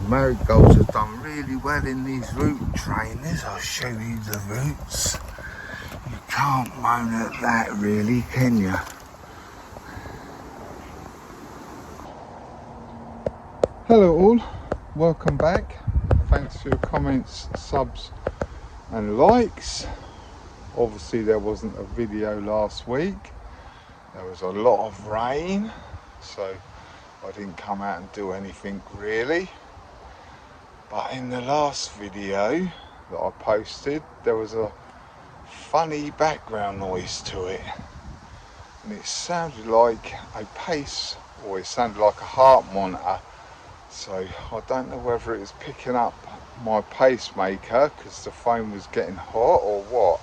marigolds have done really well in these root trainers. I'll show you the roots. You can't moan at that really, can you? Hello all, welcome back. Thanks for your comments, subs and likes. Obviously there wasn't a video last week. There was a lot of rain, so I didn't come out and do anything really. But in the last video that I posted, there was a funny background noise to it. And it sounded like a pace, or it sounded like a heart monitor. So I don't know whether it was picking up my pacemaker because the phone was getting hot or what.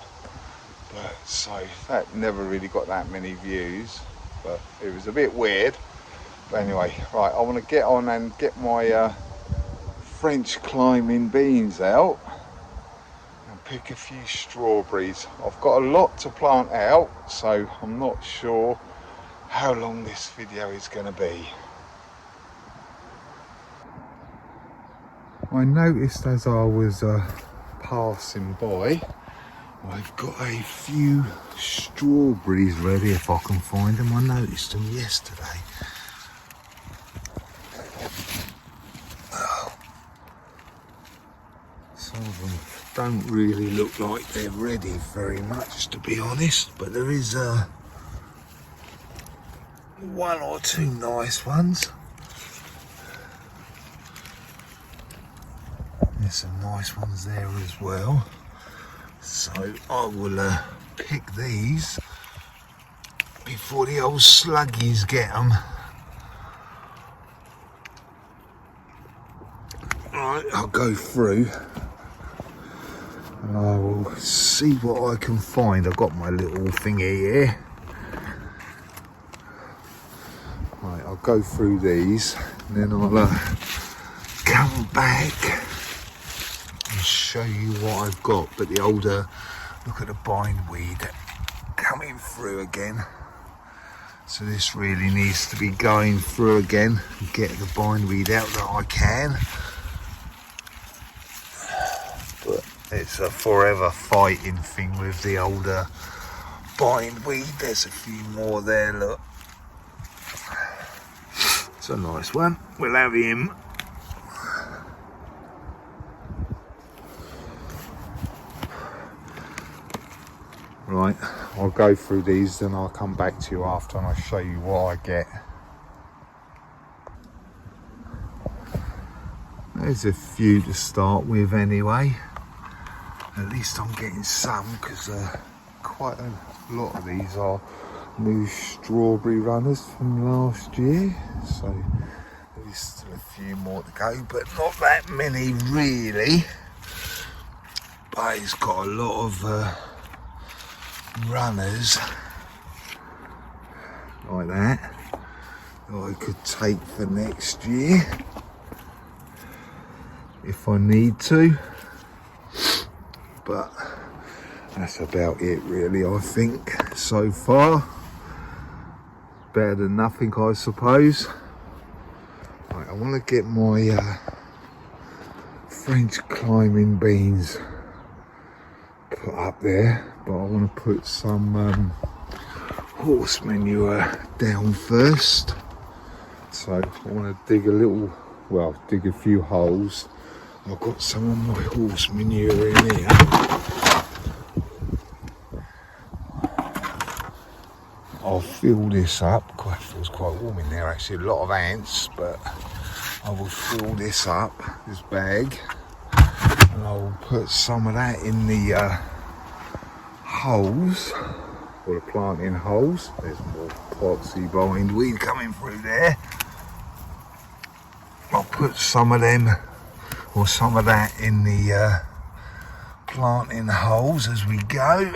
But so that never really got that many views, but it was a bit weird. But anyway, right, I want to get on and get my French climbing beans out and pick a few strawberries. I've got a lot to plant out, so I'm not sure how long this video is going to be. I noticed as I was passing by, I've got a few strawberries ready if I can find them. I noticed them yesterday. Some of them don't really look like they're ready very much, to be honest, but there is one or two nice ones. There's some nice ones there as well. So I will pick these before the old sluggies get them. Right, I'll go through and I will see what I can find. I've got my little thingy here. Right, I'll go through these and then I'll come back and show you what I've got. But the older, look at the bindweed coming through again. So this really needs to be going through again and get the bindweed out that I can. But it's a forever fighting thing with the older bindweed. There's a few more there, look. It's a nice one. We'll have him. Right, I'll go through these, then I'll come back to you after and I'll show you what I get. There's a few to start with anyway. At least I'm getting some, because quite a lot of these are new strawberry runners from last year. So there's still a few more to go, but not that many really. But it's got a lot of runners like that I could take for next year if I need to, but that's about it really. I think so far better than nothing, I suppose. Right, I want to get my French climbing beans put up there, but I want to put some horse manure down first. So I want to dig a little, well, dig a few holes. I've got some of my horse manure in here. I'll fill this up. God, it feels quite warm in there actually, a lot of ants, but I will fill this up, this bag, and I will put some of that in the holes, or the planting holes. There's more potsy bindweed coming through there. I'll put some of them, or some of that, in the planting holes as we go.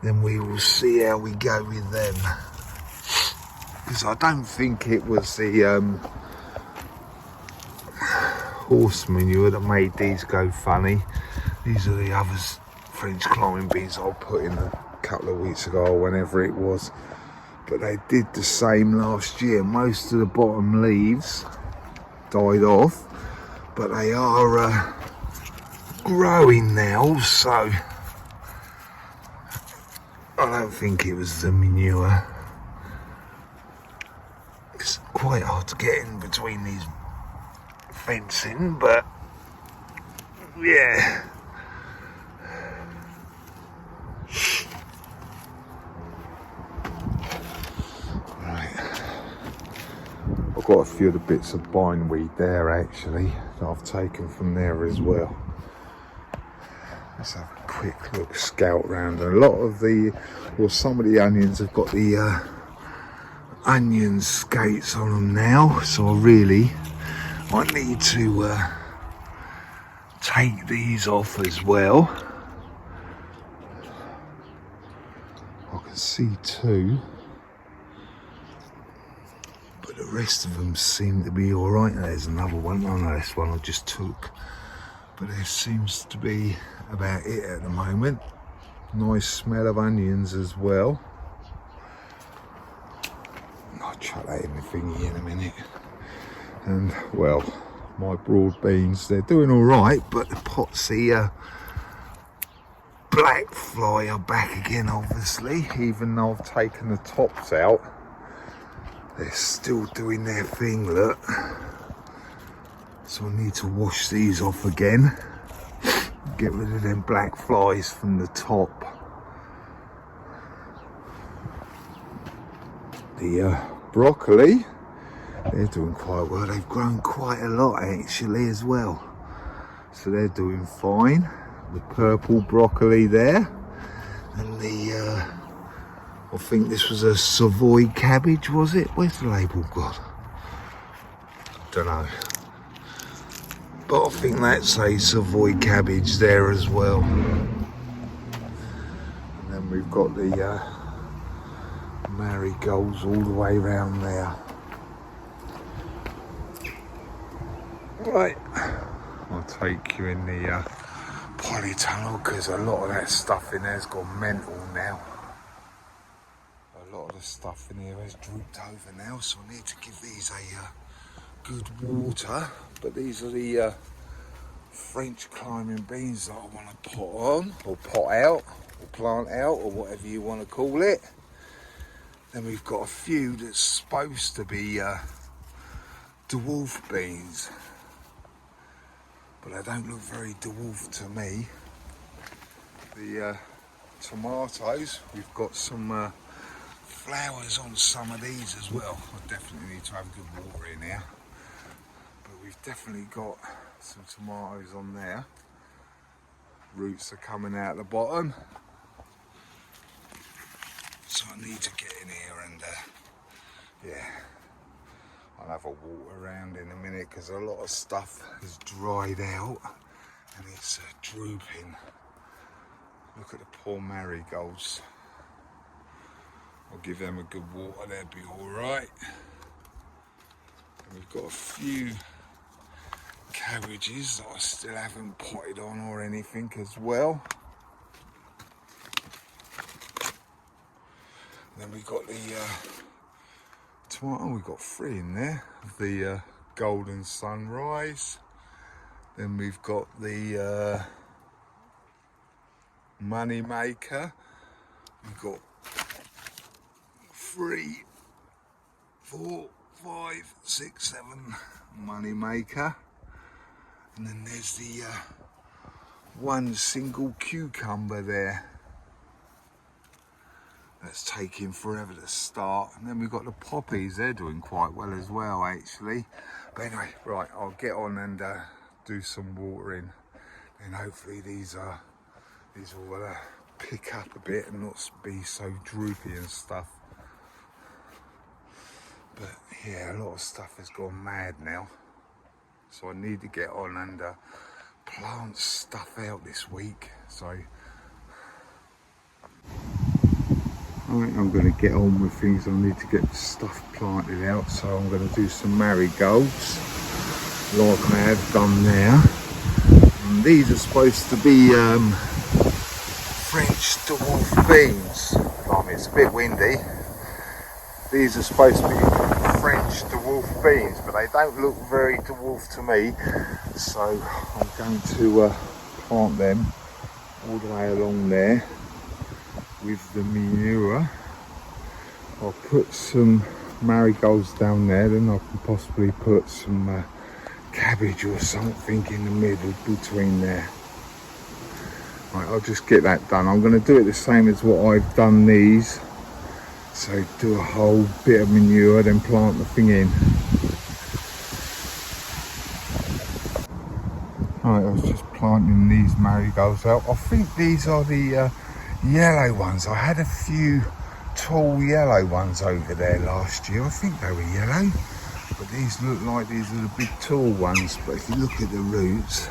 Then we will see how we go with them. Because I don't think it was the horse manure that made these go funny. These are the other French climbing beans I put in a couple of weeks ago, or whenever it was. But they did the same last year. Most of the bottom leaves died off, but they are growing now, so I don't think it was the manure. It's quite hard to get in between these fencing, but yeah. I've got a few of the bits of bindweed there actually that I've taken from there as well. Let's have a quick look, scout round. A lot of some of the onions have got the onion skates on them now, so I need to take these off as well. I can see two. The rest of them seem to be all right. There's another one. Oh no, this one I just took. But there seems to be about it at the moment. Nice smell of onions as well. I'll chuck that in the thingy in a minute. And well, my broad beans, they're doing all right, but the potsy black fly are back again, obviously, even though I've taken the tops out. They're still doing their thing, look. So I need to wash these off again. Get rid of them black flies from the top. The broccoli, they're doing quite well. They've grown quite a lot actually as well. So they're doing fine. The purple broccoli there. And the I think this was a Savoy cabbage, was it? Where's the label gone? Don't know. But I think that's a Savoy cabbage there as well. And then we've got the marigolds all the way around there. Right, I'll take you in the polytunnel because a lot of that stuff in there's gone mental now. A lot of the stuff in here has drooped over now, so I need to give these a good water. But these are the French climbing beans that I want to pot on, or pot out, or plant out, or whatever you want to call it. Then we've got a few that's supposed to be dwarf beans, but they don't look very dwarf to me. The tomatoes, we've got some flowers on some of these as well. I definitely need to have good water in here, but we've definitely got some tomatoes on there. Roots are coming out the bottom, so I need to get in here and yeah, I'll have a walk around in a minute because a lot of stuff has dried out and it's drooping. Look at the poor marigolds. I'll give them a good water, they'll be all right. And we've got a few cabbages that I still haven't potted on or anything as well. And then we've got the tomato, we've got 3 in there. The golden sunrise. Then we've got the money maker. We've got 3, 4, 5, 6, 7 money maker, and then there's the one single cucumber there that's taking forever to start. And then we've got the poppies, they're doing quite well as well actually. But anyway, right, I'll get on and do some watering, and hopefully these will pick up a bit and not be so droopy and stuff. But yeah, a lot of stuff has gone mad now, so I need to get on and plant stuff out this week. So I think I'm going to get on with things. I need to get stuff planted out, so I'm going to do some marigolds like I have done there. And these are supposed to be French dwarf beans. Blimey, it's a bit windy. These are supposed to be French dwarf dwarf beans, but they don't look very dwarf to me. So I'm going to plant them all the way along there with the manure. I'll put some marigolds down there, then I can possibly put some cabbage or something in the middle between there. Right, I'll just get that done. I'm going to do it the same as what I've done these. So do a whole bit of manure, then plant the thing in. Right, I was just planting these marigolds out. I think these are the yellow ones. I had a few tall yellow ones over there last year. I think they were yellow, but these look like these are the big tall ones. But if you look at the roots,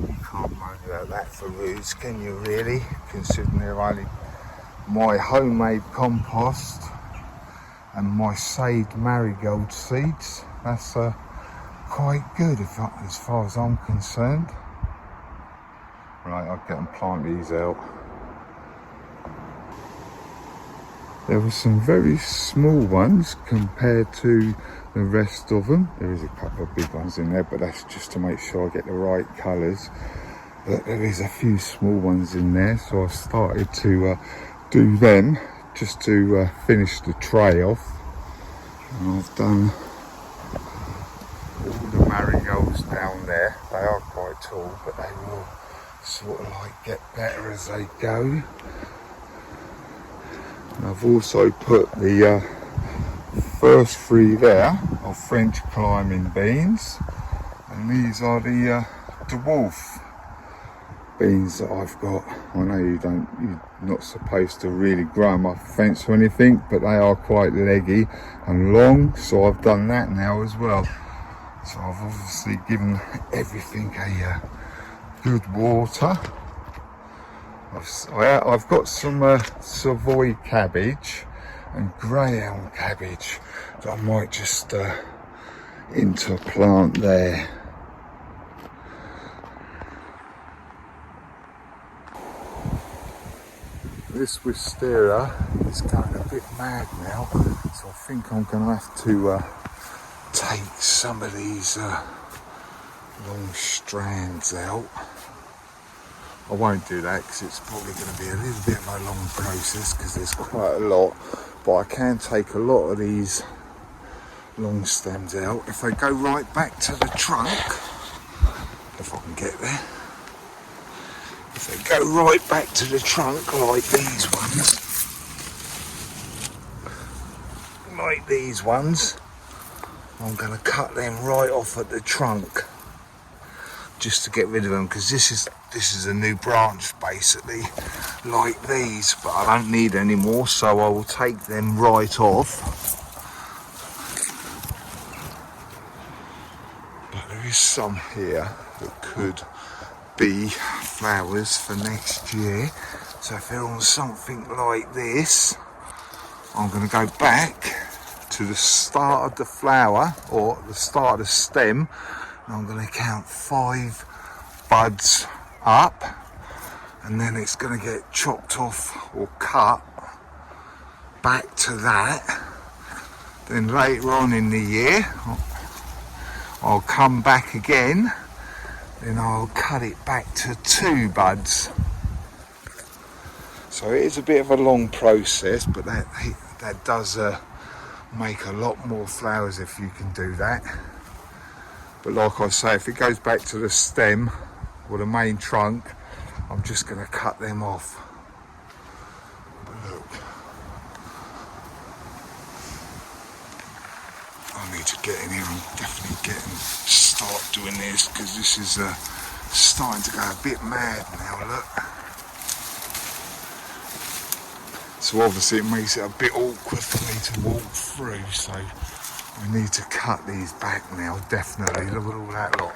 you can't moan about that for roots, can you really? Considering they're only my homemade compost and my saved marigold seeds. That's quite good as far as I'm concerned. Right, I'll get and plant these out. There were some very small ones compared to the rest of them. There is a couple of big ones in there, but that's just to make sure I get the right colours. But there is a few small ones in there, so I started to do them just to finish the tray off. And I've done all the marigolds down there. They are quite tall, but they will sort of like get better as they go. And I've also put the first three there of French climbing beans, and these are the dwarf beans that I've got. I know you're not supposed to really grow them up a fence or anything, but they are quite leggy and long, so I've done that now as well. So I've obviously given everything a good water. I've got some Savoy cabbage and greyhound cabbage that I might just interplant there. This wisteria is going a bit mad now, so I think I'm going to have to take some of these long strands out. I won't do that because it's probably going to be a little bit of a long process because there's quite a lot, but I can take a lot of these long stems out. If they go right back to the trunk, if I can get there, if they go right back to the trunk like these ones, I'm going to cut them right off at the trunk just to get rid of them, because this is a new branch basically like these, but I don't need any more, so I will take them right off. But there is some here that could be flowers for next year, so if they're on something like this, I'm going to go back to the start of the flower or the start of the stem, and I'm going to count 5 buds up, and then it's going to get chopped off or cut back to that. Then later on in the year I'll come back again, then I'll cut it back to 2 buds. So it is a bit of a long process, but that does make a lot more flowers if you can do that. But like I say, if it goes back to the stem or the main trunk, I'm just going to cut them off. But look, I need to get in here and definitely start doing this, because this is starting to go a bit mad now, look. So obviously it makes it a bit awkward for me to walk through, so I need to cut these back now, definitely. Look at all that lot.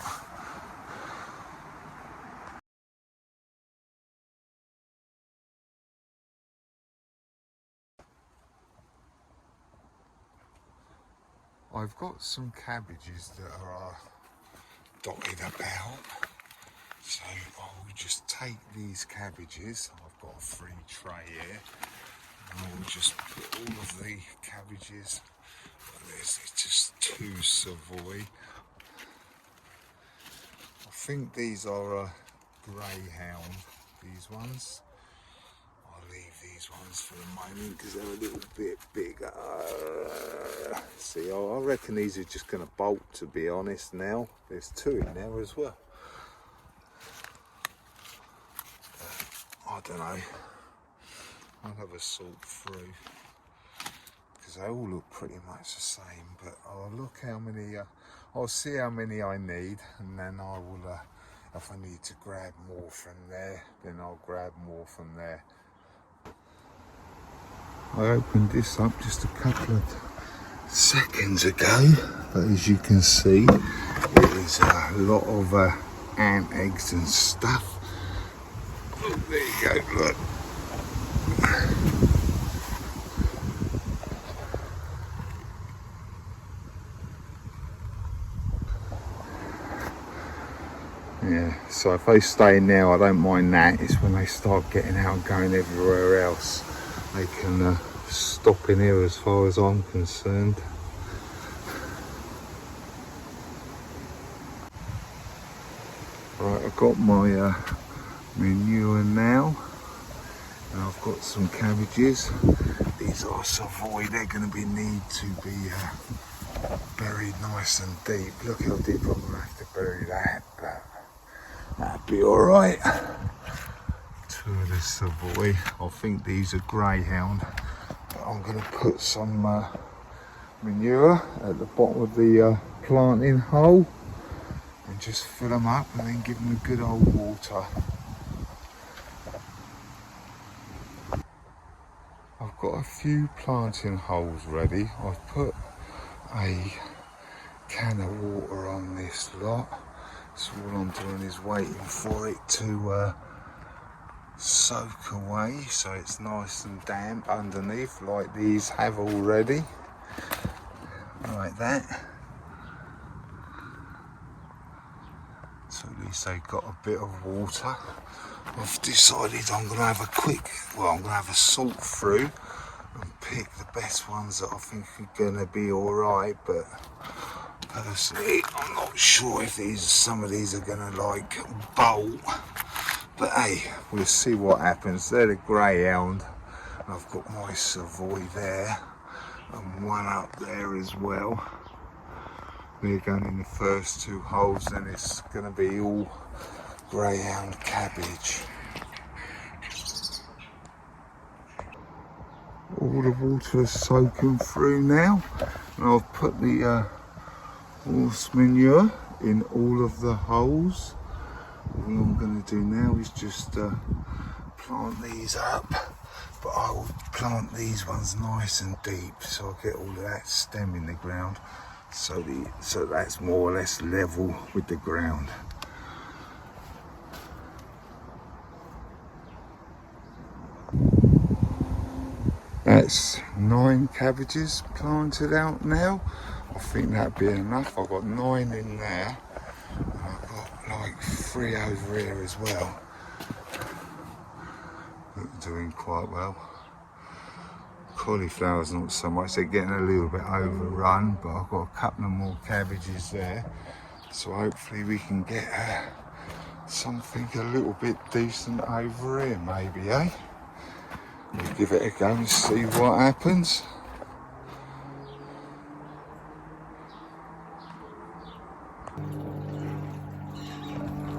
I've got some cabbages that are dotted about, so I will just take these cabbages. I've got a free tray here. I will just put all of the cabbages. It's just too Savoy. I think these are a greyhound, these ones. I'll leave these ones for the moment because they're a little bit bigger. See, I reckon these are just going to bolt, to be honest now. There's two in there as well. I don't know. I'll have a sort through because they all look pretty much the same. But I'll look how many, I'll see how many I need, and then I will, if I need to grab more from there, then I'll grab more from there. I opened this up just a couple of seconds ago, but as you can see, there is a lot of ant eggs and stuff. Oh, there you go, look. Yeah, so if they stay now, I don't mind that. It's when they start getting out and going everywhere else, they can stop in here as far as I'm concerned. Right, I've got my manure now, and I've got some cabbages. These are Savoy. They're going to need to be buried nice and deep. Look how deep I'm going to have to bury that, but that'd be all right. Two of the Savoy. I think these are greyhound, but I'm going to put some manure at the bottom of the planting hole and just fill them up and then give them a good old water. I've got a few planting holes ready. I've put a can of water on this lot, so all I'm doing is waiting for it to soak away so it's nice and damp underneath like these have already, like that. So at least they've got a bit of water. I've decided I'm going to have I'm going to have a sort through and pick the best ones that I think are going to be alright, but personally I'm not sure if some of these are going to like bolt, but hey, we'll see what happens. They're the greyhound, and I've got my Savoy there and one up there as well. They're going in the first two holes, then it's going to be all greyhound cabbage. All the water is soaking through now, and I've put the horse manure in all of the holes. All I'm going to do now is just plant these up, but I will plant these ones nice and deep so I get all of that stem in the ground, so that's more or less level with the ground. That's 9 cabbages planted out now. I think that'd be enough. I've got 9 in there, and I've got like 3 over here as well. Doing quite well. Cauliflower's not so much, they're getting a little bit overrun, but I've got a couple of more cabbages there, so hopefully we can get something a little bit decent over here maybe, eh? We'll give it a go and see what happens.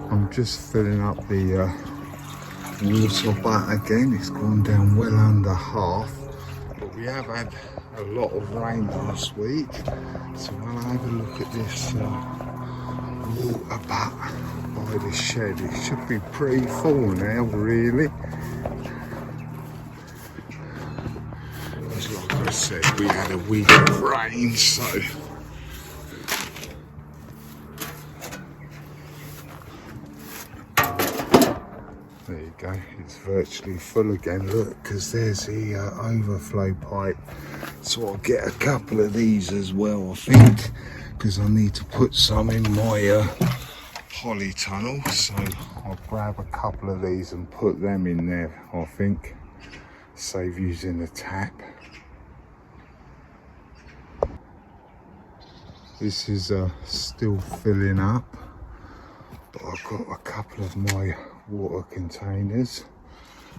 I'm just filling up the water butt again. It's gone down well under half, but we have had a lot of rain last week, so when I have a look at this water butt by the shed, it should be pretty full now really. As like I said, we had a week of rain, so there you go, it's virtually full again, look, because there's the overflow pipe. So I'll get a couple of these as well, I think, because I need to put some in my polytunnel, so I'll grab a couple of these and put them in there, I think. save using the tap. This is still filling up, but I've got a couple of my water containers.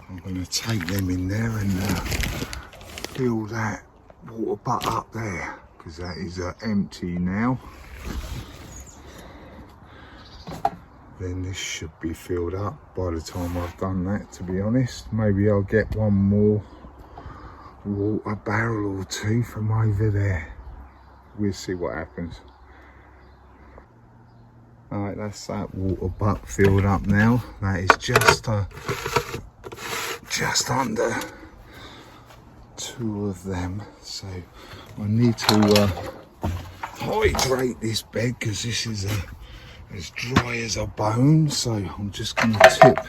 I'm going to take them in there and fill that water butt up there, because that is empty now. Then this should be filled up by the time I've done that, to be honest. Maybe I'll get one more water barrel or two from over there. We'll see what happens. Alright, that's that water butt filled up now. That is just under 2 of them. So I need to hydrate this bed, because this is as dry as a bone. So I'm just going to tip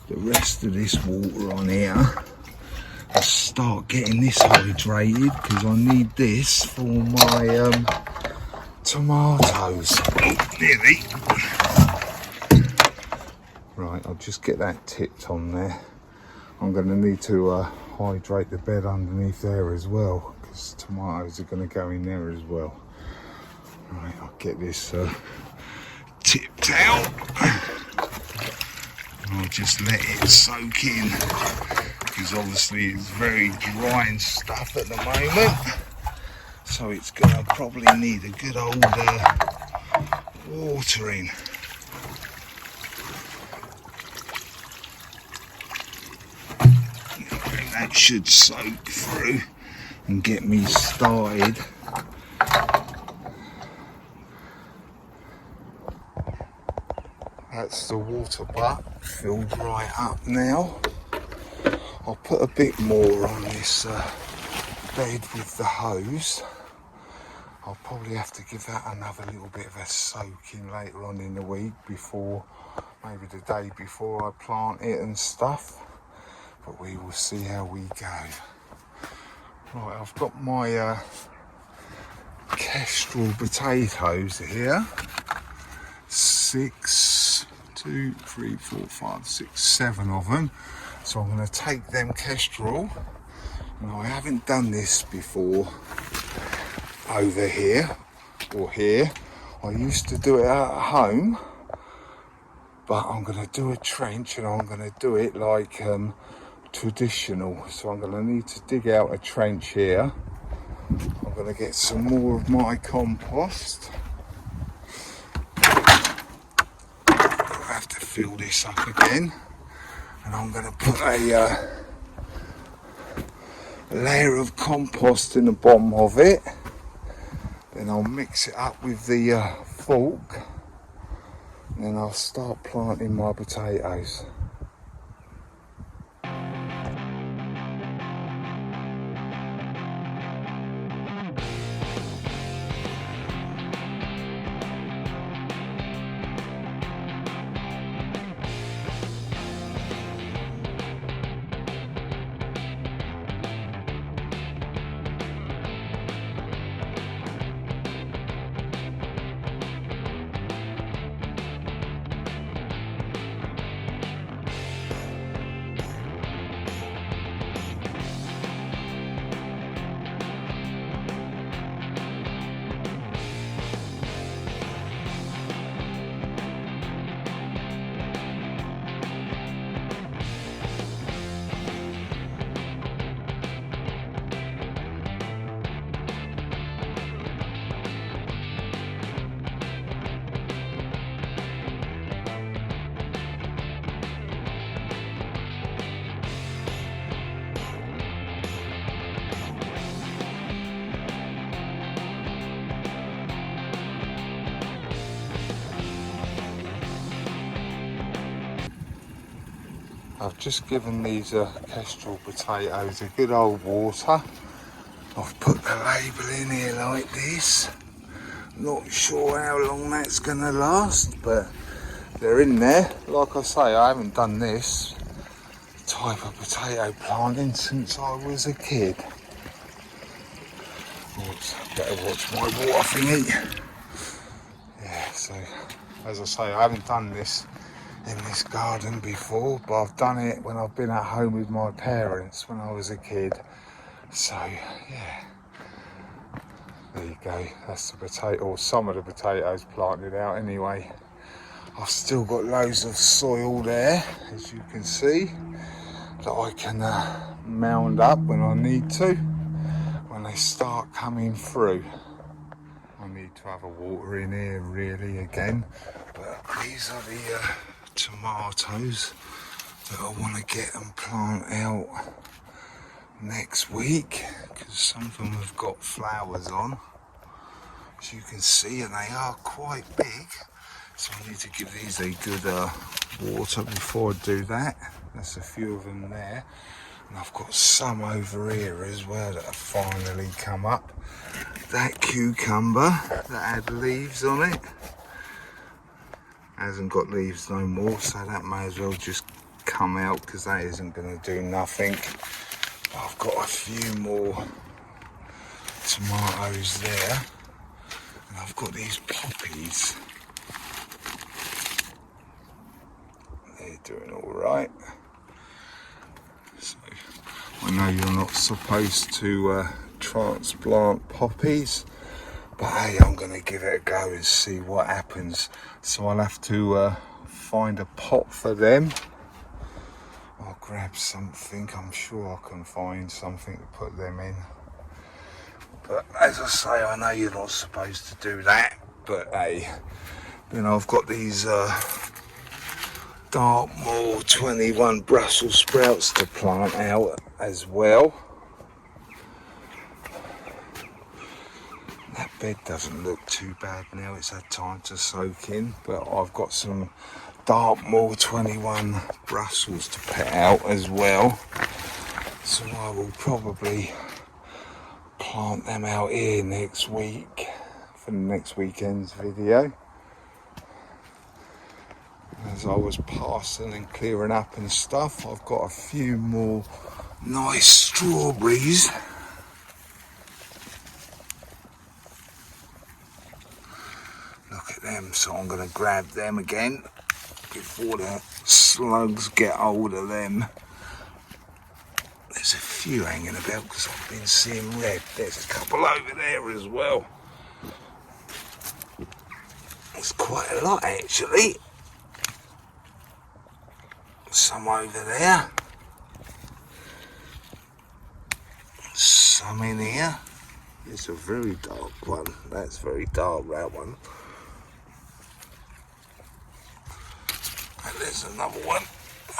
the rest of this water on here and start getting this hydrated, because I need this for my tomatoes. Oh, nearly. Right, I'll just get that tipped on there. I'm going to need to hydrate the bed underneath there as well, because tomatoes are going to go in there as well. Right, I'll get this tipped out. And I'll just let it soak in, because obviously it's very dry and stuff at the moment. So it's going to probably need a good old watering. That should soak through and get me started. That's the water butt filled right up now. I'll put a bit more on this bed with the hose. I'll probably have to give that another little bit of a soaking later on in the week, before, maybe the day before I plant it and stuff. But we will see how we go. Right, I've got my Kestrel potatoes here. 2, 3, 4, 5, 6, 7 of them. So I'm going to take them Kestrel. Now, I haven't done this before over here or here. I used to do it at home, but I'm going to do a trench, and I'm going to do it like traditional. So I'm going to need to dig out a trench here. I'm going to get some more of my compost. I have to fill this up again, and I'm going to put a layer of compost in the bottom of it. Then I'll mix it up with the fork, and then I'll start planting my potatoes. I've just given these Kestrel potatoes a good old water. I've put the label in here like this. Not sure how long that's going to last, but they're in there. Like I say, I haven't done this type of potato planting since I was a kid. Oops, better watch my water thingy. Yeah, so as I say, I haven't done this in this garden before, but I've done it when I've been at home with my parents when I was a kid. So yeah, there you go. That's the potato, or some of the potatoes planted out anyway. I've still got loads of soil there, as you can see, that I can mound up when I need to, when they start coming through. I need to have a water in here really again, but these are the tomatoes that I want to get and plant out next week, because some of them have got flowers on, as you can see, and they are quite big. So I need to give these a good water before I do that. There's a few of them there. And I've got some over here as well that have finally come up. That cucumber that had leaves on it hasn't got leaves no more, so that may as well just come out, because that isn't going to do nothing. But I've got a few more tomatoes there. And I've got these poppies. Doing all right. So I know you're not supposed to transplant poppies, but hey, I'm going to give it a go and see what happens. So I'll have to find a pot for them. I'll grab something. I'm sure I can find something to put them in. But as I say, I know you're not supposed to do that, but hey, you know, I've got these Dartmoor 21 Brussels sprouts to plant out as well. That bed doesn't look too bad now, it's had time to soak in, but I've got some Dartmoor 21 Brussels to put out as well, so I will probably plant them out here next week for the next weekend's video. As I was passing and clearing up and stuff, I've got a few more nice strawberries. Look at them, so I'm going to grab them again before the slugs get hold of them. There's a few hanging about because I've been seeing red. There's a couple over there as well. There's quite a lot actually. Some over there, some in here. It's a very dark one. That's very dark, that one. And there's another one.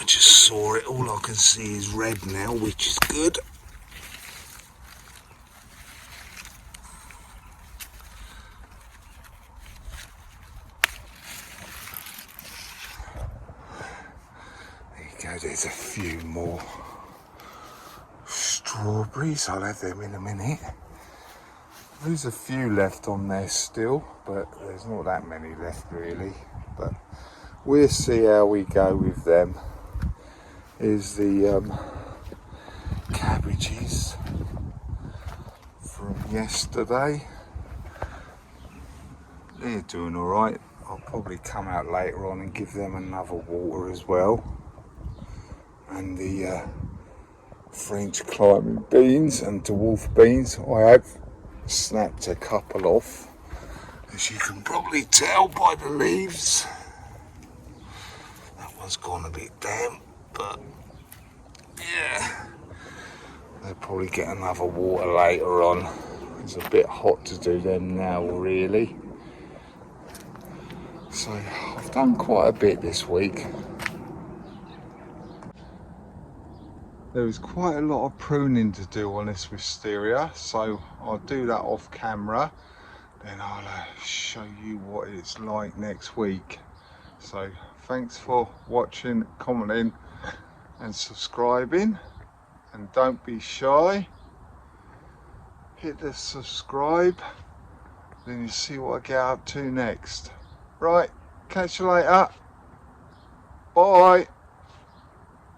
I just saw it. All I can see is red now, which is good. There's a few more strawberries. I'll have them in a minute. There's a few left on there still, but there's not that many left really. But we'll see how we go with them. Here's the cabbages from yesterday. They're doing all right. I'll probably come out later on and give them another water as well. And the French climbing beans and dwarf beans, I have snapped a couple off, as you can probably tell by the leaves. That one's gone a bit damp, but yeah, they'll probably get another water later on. It's a bit hot to do them now really. So I've done quite a bit this week. There was quite a lot of pruning to do on this wisteria, so I'll do that off camera, then I'll show you what it's like next week. So thanks for watching, commenting and subscribing, and don't be shy, hit the subscribe, then you see what I get up to next. Right, catch you later, bye.